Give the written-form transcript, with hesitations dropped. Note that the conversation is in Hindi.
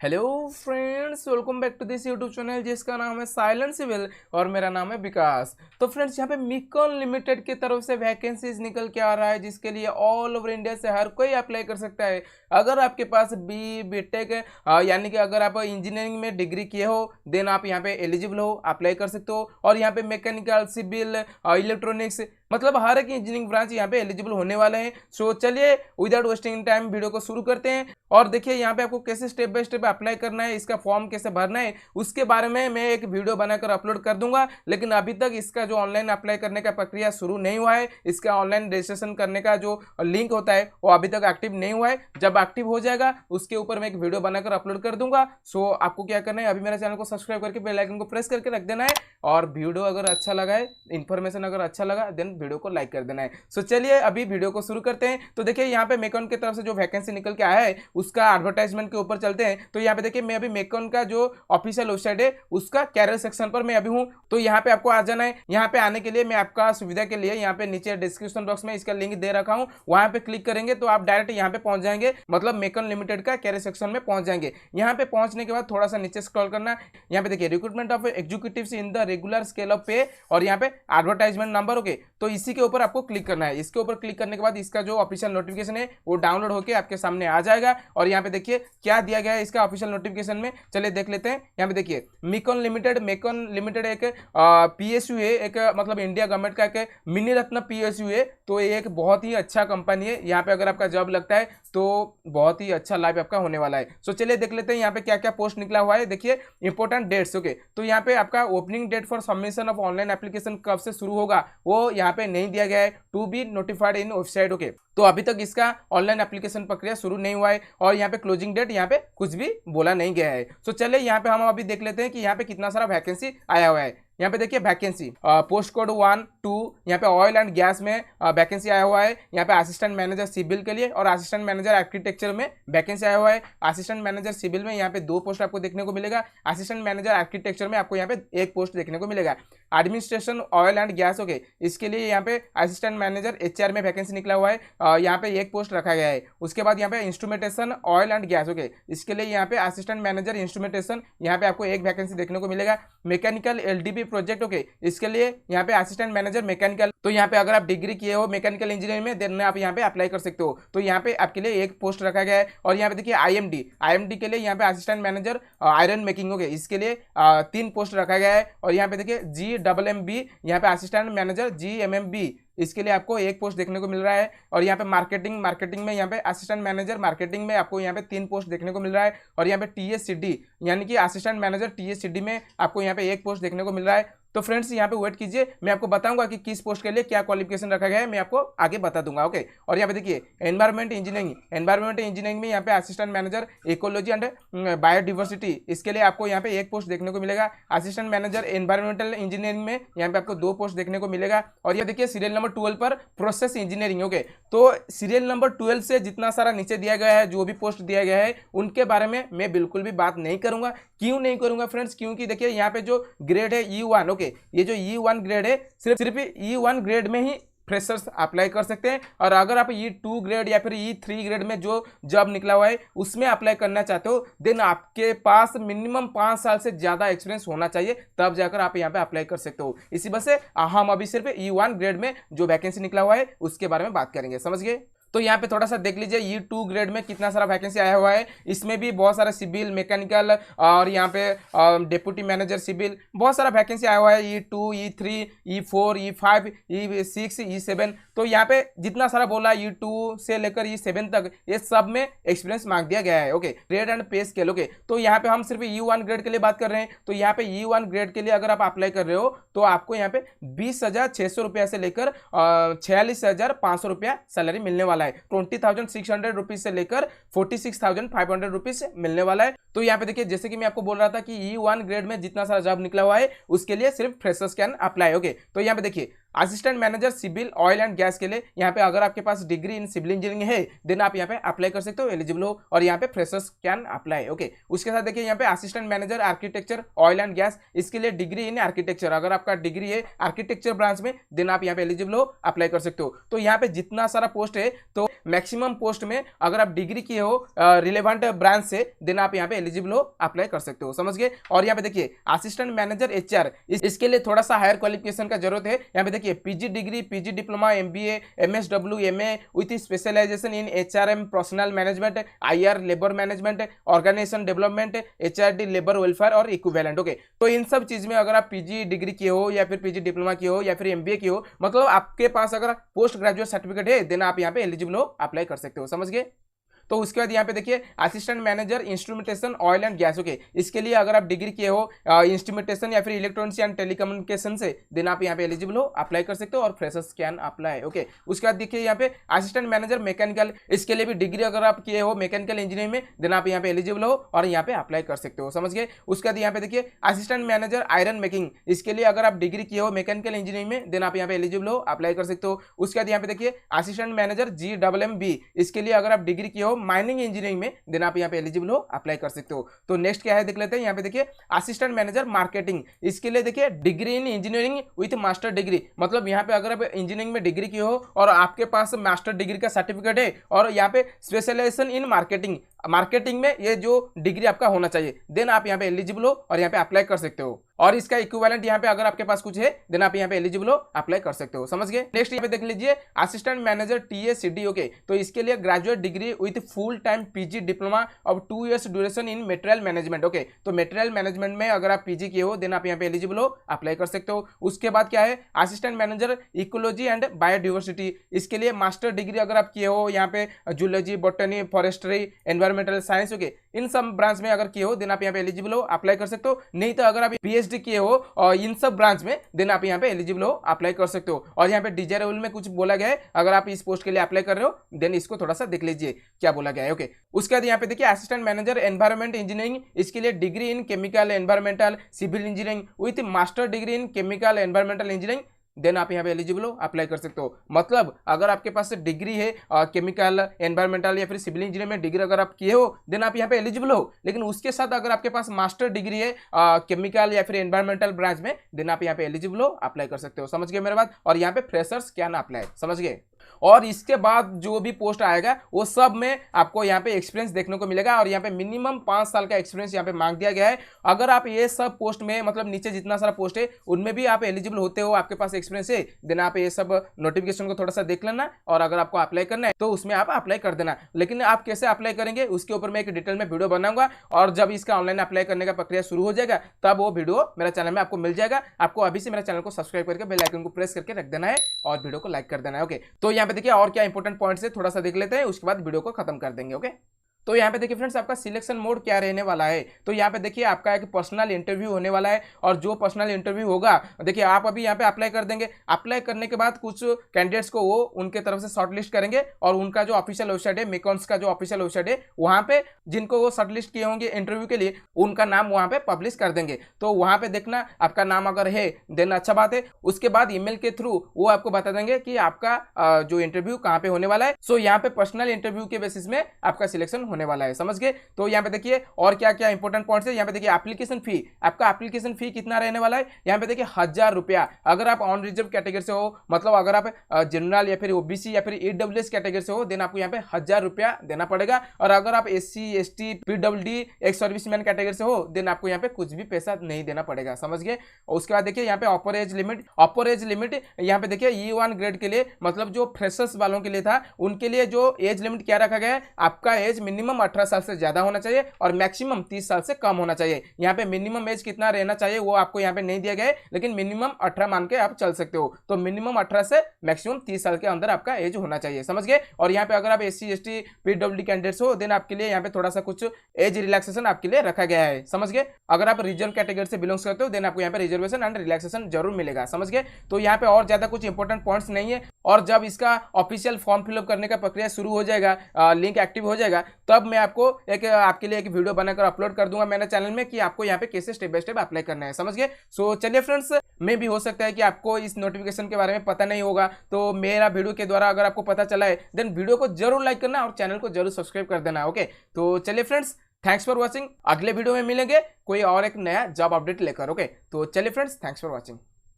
Hello friends, welcome back to this YouTube channel जिसका नाम है साइलेंट सिविल और मेरा नाम है विकास। तो फ्रेंड्स, यहाँ पे MECON लिमिटेड की तरफ से वैकेंसीज निकल के आ रहा है जिसके लिए ऑल ओवर इंडिया से हर कोई अप्लाई कर सकता है। अगर आपके पास बीटेक यानी कि अगर आप इंजीनियरिंग में डिग्री किए हो देन आप यहाँ पे एलिजिबल हो, अप्लाई कर सकते हो। और यहाँ पे मैकेनिकल, सिविल, इलेक्ट्रॉनिक्स मतलब हर एक इंजीनियरिंग ब्रांच यहाँ पे एलिजिबल होने वाले हैं। सो चलिए विदाउट वेस्टिंग टाइम वीडियो को शुरू करते हैं और देखिए यहाँ पे आपको कैसे स्टेप बाय स्टेप अप्लाई करना है, इसका फॉर्म कैसे भरना है उसके बारे में मैं एक वीडियो बनाकर अपलोड कर दूंगा। लेकिन अभी तक इसका जो ऑनलाइन अप्लाई करने का प्रक्रिया शुरू नहीं हुआ है, इसका ऑनलाइन रजिस्ट्रेशन करने का जो लिंक होता है वो अभी तक एक्टिव नहीं हुआ है। जब एक्टिव हो जाएगा उसके ऊपर मैं एक वीडियो बनाकर अपलोड कर दूंगा। सो आपको क्या करना है, अभी मेरे चैनल को सब्सक्राइब करके बेल आइकन को प्रेस करके रख देना है और वीडियो अगर अच्छा लगा है, इन्फॉर्मेशन अगर अच्छा लगा देन वीडियो को लाइक कर देना है। सो चलिए अभी वीडियो को शुरू करते हैं। तो देखिए यहाँ पे MECON की तरफ से जो वैकेंसी निकल के आया है उसका एडवर्टाइजमेंट के ऊपर चलते हैं। तो यहाँ पे देखिए मैं अभी MECON का जो ऑफिशियल वेबसाइट है उसका कैरियर सेक्शन पर मैं अभी हूँ। तो यहाँ पे आपको आ जाना है। यहाँ पे आने के लिए मैं आपका सुविधा के लिए यहाँ पे नीचे डिस्क्रिप्शन बॉक्स में इसका लिंक दे रखा हूँ, वहां पे क्लिक करेंगे तो आप डायरेक्ट यहाँ पे पहुंच जाएंगे, मतलब MECON लिमिटेड का कैरियर सेक्शन में पहुंच जाएंगे। यहाँ पे पहुंचने के बाद थोड़ा सा नीचे स्क्रॉल करना, यहाँ पे देखिए recruitment of executives in the regular scale of पे और यहाँ पे एडवर्टाइजमेंट नंबर। ओके, तो इसी के ऊपर आपको क्लिक करना है। इसके ऊपर क्लिक करने के बाद इसका जो ऑफिशियल नोटिफिकेशन है वो डाउनलोड होकर आपके सामने आ जाएगा और यहाँ पे देखिए क्या दिया गया है इसका ऑफिशियल नोटिफिकेशन में। चलिए देख लेते हैं। यहाँ पे देखिए MECON लिमिटेड एक PSU है, एक मतलब इंडिया गवर्नमेंट का एक मिनी रत्न PSU है। तो ये एक बहुत ही अच्छा कंपनी है। यहाँ पे अगर आपका जॉब लगता है तो बहुत ही अच्छा लाइफ आपका होने वाला है। सो चलिए देख लेते हैं यहाँ पे क्या क्या पोस्ट निकला हुआ है। देखिए इंपॉर्टेंट डेट्स। ओके, तो यहाँ पे आपका opening date for submission of online application कब से शुरू होगा वो यहाँ पे नहीं दिया गया है, to be notified in website. Okay, तो अभी तक इसका ऑनलाइन एप्लीकेशन प्रक्रिया शुरू नहीं हुआ है और यहाँ पे क्लोजिंग डेट यहाँ पे कुछ भी बोला नहीं गया है। सो चलिए यहाँ पे हम अभी देख लेते हैं कि यहाँ पे कितना सारा वैकेंसी आया हुआ है। यहाँ पे देखिए वैकेंसी पोस्ट कोड 1, 2 यहाँ पे ऑयल एंड गैस में वैकेंसी आया हुआ है। यहाँ पे असिस्टेंट मैनेजर सिविल के लिए और असिस्टेंट मैनेजर आर्किटेक्चर में वैकेंसी आया हुआ है। असिस्टेंट मैनेजर सिविल में यहाँ पे 2 पोस्ट आपको देखने को मिलेगा। असिस्टेंट मैनेजर आर्किटेक्चर में आपको यहाँ पे 1 पोस्ट देखने को मिलेगा। Administration oil and gas, okay, इसके लिए यहाँ पे असिस्टेंट मैनेजर HR में वैकेंसी निकला हुआ है, यहाँ पे 1 पोस्ट रखा गया है। उसके बाद यहाँ पे instrumentation oil and gas, okay, इसके लिए यहाँ पे असिस्टेंट मैनेजर इंस्ट्रूमेंटेशन यहाँ पे आपको 1 वैकेंसी देखने को मिलेगा। मैकेनिकल LDB प्रोजेक्ट, ओके, इसके लिए यहाँ पे असिस्टेंट मैनेजर मैकेनिकल। तो यहाँ पे अगर आप डिग्री किए हो मैकेनिकल इंजीनियरिंग में देन आप यहाँ पे अप्लाई कर सकते हो। तो यहाँ पे आपके लिए 1 पोस्ट रखा गया है। और यहाँ पे देखिए IMD के लिए यहाँ पे assistant manager iron making, okay, इसके लिए 3 पोस्ट रखा गया है। और यहाँ पे देखिए GMMB यहाँ पे असिस्टेंट मैनेजर GMMB, इसके लिए आपको 1 पोस्ट देखने को मिल रहा है। और यहाँ पे मार्केटिंग में यहाँ पे असिस्टेंट मैनेजर मार्केटिंग में आपको यहाँ पे 3 पोस्ट देखने को मिल रहा है। और यहाँ पे TSCD यानी कि असिस्टेंट मैनेजर TSCD में आपको यहाँ पे 1 पोस्ट देखने को मिल रहा है। तो फ्रेंड्स यहाँ पे वेट कीजिए, मैं आपको बताऊंगा कि किस पोस्ट के लिए क्या क्वालिफिकेशन रखा गया है, मैं आपको आगे बता दूंगा। ओके, और यहाँ पे देखिए एनवायरमेंट इंजीनियरिंग में यहाँ पे assistant manager ecology and biodiversity, इसके लिए आपको यहाँ पे 1 पोस्ट देखने को मिलेगा। असिस्टेंट मैनेजर एनवायरमेंटल इंजीनियरिंग में यहाँ पे आपको 2 पोस्ट देखने को मिलेगा। और ये देखिए सीरियल नंबर 12 पर प्रोसेस इंजीनियरिंग। ओके, तो सीरियल नंबर 12 से जितना सारा नीचे दिया गया है, जो भी पोस्ट दिया गया है उनके बारे में मैं बिल्कुल भी बात नहीं करूंगा। क्यों नहीं करूंगा फ्रेंड्स, क्योंकि देखिए यहाँ पे जो ग्रेड है E1, ओके, ये जो E1 ग्रेड है सिर्फ E1 ग्रेड में ही फ्रेशर्स अप्लाई कर सकते हैं। और अगर आप E2 ग्रेड या फिर E3 ग्रेड में जो जॉब निकला हुआ है उसमें अप्लाई करना चाहते हो देन आपके पास मिनिमम 5 साल से ज़्यादा एक्सपीरियंस होना चाहिए, तब जाकर आप यहाँ पे अप्लाई कर सकते हो। इसी वजह से हम अभी सिर्फ E1 ग्रेड में जो वैकेंसी निकला हुआ है उसके बारे में बात करेंगे, समझ गए। तो यहाँ पे थोड़ा सा देख लीजिए E2 ग्रेड में कितना सारा वैकेंसी आया हुआ है। इसमें भी बहुत सारा सिविल, मैकेनिकल और यहाँ पे डेप्यूटी मैनेजर सिविल बहुत सारा वैकेंसी आया हुआ है। E2, E3, E4, E5, E6, E7, तो यहाँ पे जितना सारा बोला E2 से लेकर E7 तक ये सब में एक्सपीरियंस मांग दिया गया है। ओके, ग्रेड एंड पे स्केल। ओके, तो यहाँ पे हम सिर्फ E1 ग्रेड के लिए बात कर रहे हैं। तो यहाँ पे E1 ग्रेड के लिए अगर आप अप्लाई कर रहे हो तो आपको यहाँ पे 20,600 रुपया से लेकर 46,500 रुपया सैलरी मिलने वाला है। 20,600 रुपीज से लेकर 46,500 रुपीज मिलने वाला है। तो यहाँ पे देखिए जैसे कि मैं आपको बोल रहा था कि E1 ग्रेड में जितना सारा जॉब निकला हुआ है उसके लिए सिर्फ फ्रेशर्स कैन अप्लाई। ओके, तो यहाँ पे देखिए assistant manager civil oil and gas के लिए यहाँ पे अगर आपके पास डिग्री इन सिविल इंजीनियरिंग है देन आप यहाँ पे अप्लाई कर सकते हो, एलिजिबल हो, और यहाँ पे फ्रेशर्स कैन अप्लाई। ओके, उसके साथ देखिए यहाँ पे assistant manager architecture oil and gas, इसके लिए डिग्री इन आर्किटेक्चर, अगर आपका डिग्री है आर्किटेक्चर ब्रांच में देन आप यहाँ पे एलिजिबल हो, अप्लाई कर सकते हो। तो यहाँ पे जितना सारा पोस्ट है तो मैक्सिमम पोस्ट में अगर आप डिग्री किए हो रिलेवेंट ब्रांच से देन आप यहाँ पे एलिजिबल हो, अप्लाई कर सकते हो, समझ गए। और यहाँ पे देखिए असिस्टेंट मैनेजर एचआर, इसके लिए थोड़ा सा हायर क्वालिफिकेशन का जरूरत है। यहाँ पे देखिए PG degree, PG diploma, MBA, MSW, MA with specialisation in HRM, personnel management, IR, labour management, organisation development, HRD, labour welfare और इक्विवेलेंट। ओके, तो इन सब चीज में अगर आप पीजी डिग्री किए हो या फिर पीजी डिप्लोमा किए हो या फिर एमबीए किए हो, मतलब आपके पास अगर पोस्ट ग्रेजुएट सर्टिफिकेट है देन आप यहाँ पे एलिजिबल हो, अप्लाई कर सकते हो, समझ गए। तो उसके बाद यहाँ पे देखिए assistant manager instrumentation oil and gas. Okay, इसके लिए अगर आप डिग्री किए हो इंस्ट्रूमेंटेशन या फिर इलेक्ट्रॉनिक्स एंड टेलीकम्युनिकेशन से देन आप यहाँ पे एलिजिबल हो, अप्लाई कर सकते हो, और फ्रेशर्स कैन अप्लाई। ओके, उसके बाद देखिए यहाँ पे असिस्टेंट मैनेजर मैकेनिकल, इसके लिए भी डिग्री अगर आप किए हो मैकेनिकल इंजीनियरिंग में देन आप यहाँ पे एलिजिबल हो और यहाँ पे अप्लाई कर सकते हो, समझ गए। उसके बाद यहाँ पे देखिए असिस्टेंट मैनेजर आयरन मेकिंग, इसके लिए अगर आप डिग्री किए हो मैकेनिकल इंजीनियरिंग में देन आप यहाँ पे एलिजिबल हो, अप्लाई कर सकते हो। उसके बाद यहाँ पे देखिए असिस्टेंट मैनेजर GMMB, इसके लिए अगर आप डिग्री किए हो माइनिंग इंजीनियरिंग में देन आप यहाँ पे एलिजिबल हो, अप्लाई कर सकते हो। तो नेक्स्ट क्या है देख लेते हैं। यहाँ पे देखिए असिस्टेंट मैनेजर मार्केटिंग, इसके लिए देखिए degree in engineering with master degree, मतलब यहाँ पे अगर आप इंजीनियरिंग में डिग्री किए हो और आपके पास मास्टर डिग्री का सर्टिफिकेट है और यहाँ पे स्पेशलाइजेशन इन मार्केटिंग, मार्केटिंग में ये जो डिग्री आपका होना चाहिए देन आप यहाँ पे एलिजिबल हो और यहाँ पे अप्लाई कर सकते हो। और इसका इक्विवेलेंट यहाँ पे अगर आपके पास कुछ है देन आप यहाँ पे एलिजिबल हो, अप्लाई कर सकते हो, समझ गए। नेक्स्ट यहाँ पे देख लीजिए असिस्टेंट मैनेजर TACD। ओके, तो इसके लिए graduate degree with full time PG diploma of 2 years duration in material management. Okay, तो मटेरियल मैनेजमेंट में अगर आप पीजी किए हो देन आप यहाँ पे एलिजिबल हो, अप्लाई कर सकते हो। उसके बाद क्या है assistant manager ecology and biodiversity, इसके लिए मास्टर डिग्री अगर आप किए हो यहाँ पे zoology, botany, forestry, environmental science, okay, इन सब ब्रांच में अगर किए हो देन आप यहाँ पे एलिजिबल हो, अप्लाई कर सकते हो। नहीं तो अगर आप PhD किए हो और इन सब ब्रांच में देन आप यहाँ पे एलिजिबल हो, अप्लाई कर सकते हो। और यहाँ पे डिजायरेबल में कुछ बोला गया है, अगर आप इस पोस्ट के लिए अप्लाई कर रहे हो देन इसको थोड़ा सा देख लीजिए क्या बोला गया है। ओके, उसके बाद यहाँ पे देखिए असिस्टेंट मैनेजर एनवायरमेंट इंजीनियरिंग, इसके लिए degree in chemical environmental civil engineering with master degree in chemical environmental engineering then आप यहाँ पे एलिजिबल हो, अप्लाई कर सकते हो। मतलब अगर आपके पास डिग्री है केमिकल एनवायरमेंटल या फिर सिविल इंजीनियरिंग में डिग्री अगर आप किए हो देन आप यहाँ पे एलिजिबल हो, लेकिन उसके साथ अगर आपके पास मास्टर डिग्री है केमिकल या फिर एनवायरमेंटल ब्रांच में देन आप यहाँ पे एलिजिबल हो, अप्लाई कर सकते हो, समझ गए मेरे बात। और यहाँ पे फ्रेशर्स कैन अप्लाई, समझ गए। और इसके बाद जो भी पोस्ट आएगा वो सब में आपको यहाँ पे एक्सपीरियंस देखने को मिलेगा और यहाँ पे मिनिमम 5 साल का एक्सपीरियंस यहाँ पे मांग दिया गया है। अगर आप ये सब पोस्ट में मतलब नीचे जितना सारा पोस्ट है उनमें भी आप एलिजिबल होते हो, आपके पास एक्सपीरियंस है देन आप ये सब नोटिफिकेशन को थोड़ा सा देख लेना और अगर आपको अप्लाई करना है तो उसमें आप अप्लाई कर देना। लेकिन आप कैसे अप्लाई करेंगे उसके ऊपर मैं एक डिटेल में वीडियो बनाऊंगा और जब इसका ऑनलाइन अप्लाई करने का प्रक्रिया शुरू हो जाएगा तब वो वीडियो मेरा चैनल में आपको मिल जाएगा। आपको अभी से मेरा चैनल को सब्सक्राइब करके बेल आइकन को प्रेस करके रख देना है और वीडियो को लाइक कर देना है। ओके, तो यहाँ पे देखिए और क्या इंपॉर्टेंट पॉइंट्स है थोड़ा सा देख लेते हैं, उसके बाद वीडियो को खत्म कर देंगे। ओके, तो यहाँ पे देखिए फ्रेंड्स आपका सिलेक्शन मोड क्या रहने वाला है। तो यहाँ पे देखिए आपका एक पर्सनल इंटरव्यू होने वाला है और जो पर्सनल इंटरव्यू होगा देखिए आप अभी यहाँ पे अप्लाई कर देंगे। अप्लाई करने के बाद कुछ कैंडिडेट्स को वो उनके तरफ से शॉर्टलिस्ट करेंगे और उनका जो ऑफिशियल वेबसाइट है MECON का जो ऑफिशियल वेबसाइट है वहाँ पे जिनको वो शॉर्टलिस्ट किए होंगे इंटरव्यू के लिए उनका नाम वहाँ पे पब्लिश कर देंगे। तो वहाँ पे देखना आपका नाम अगर है देन अच्छा बात है। उसके बाद ईमेल के थ्रू वो आपको बता देंगे कि आपका जो इंटरव्यू कहाँ पे होने वाला है। सो यहाँ पे पर्सनल इंटरव्यू के बेसिस में आपका सिलेक्शन होने वाला है, समझ गए। तो यहाँ पे देखिए और क्या क्या इंपॉर्टेंट पॉइंट्स है। यहाँ पे देखिए एप्लीकेशन फी, आपका एप्लीकेशन फी कितना रहने वाला है। यहाँ पे देखिए 1000 रुपया अगर आप ऑन रिजर्व कैटेगरी से हो, मतलब अगर आप जनरल या फिर ओबीसी या फिर EWS कैटेगरी से हो देन आपको यहाँ पे 1000 रुपया देना पड़ेगा। और अगर आप SC ST PWD ex serviceman category से हो देन आपको यहाँ पे कुछ भी पैसा नहीं देना पड़ेगा, समझ गए। उसके बाद देखिए यहाँ पे अपर एज लिमिट यहाँ पे देखिए E1 ग्रेड के लिए मतलब जो फ्रेशर्स वालों के लिए था उनके लिए जो एज लिमिट क्या रखा गया है, आपका एज मिनिमम 18 साल से ज्यादा होना चाहिए और मैक्सिमम 30 साल से कम होना चाहिए। यहाँ पे मिनिमम एज कितना रहना चाहिए वो आपको यहाँ पे नहीं दिया गया है, लेकिन मिनिमम 18 मान के आप चल सकते हो। तो मिनिमम 18 से मैक्सिमम 30 साल के अंदर आपका एज होना चाहिए, समझ गए। और यहाँ पे अगर आप SC ST PWD कैंडिडेट्स हो देन आपके लिए यहाँ पे थोड़ा सा कुछ एज रिलैक्सेशन आपके लिए रखा गया है, समझ गए। अगर आप रिजर्व कैटेगरी से बिलोंग्स करते हो देन आपको यहाँ पे रिजर्वेशन एंड रिलैक्सेशन जरूर मिलेगा, समझ गए। तो यहाँ पे और ज्यादा कुछ इंपॉर्टेंट पॉइंट्स नहीं है। और जब इसका ऑफिशियल फॉर्म फिलअप करने का प्रक्रिया शुरू हो जाएगा, लिंक एक्टिव हो जाएगा, तब तब मैं आपको आपके लिए एक वीडियो बनाकर अपलोड कर दूंगा मेरे चैनल में कि आपको यहाँ पे कैसे स्टेप बाय स्टेप अप्लाई करना है, समझ गए। सो चलिए फ्रेंड्स, मे भी हो सकता है कि आपको इस नोटिफिकेशन के बारे में पता नहीं होगा, तो मेरा वीडियो के द्वारा अगर आपको पता चला है देन वीडियो को जरूर लाइक करना और चैनल को जरूर सब्सक्राइब कर देना। ओके, तो चलिए फ्रेंड्स, थैंक्स फॉर वॉचिंग। अगले वीडियो में मिलेंगे कोई और एक नया जॉब अपडेट लेकर। ओके, तो चलिए फ्रेंड्स, थैंक्स फॉर वॉचिंग।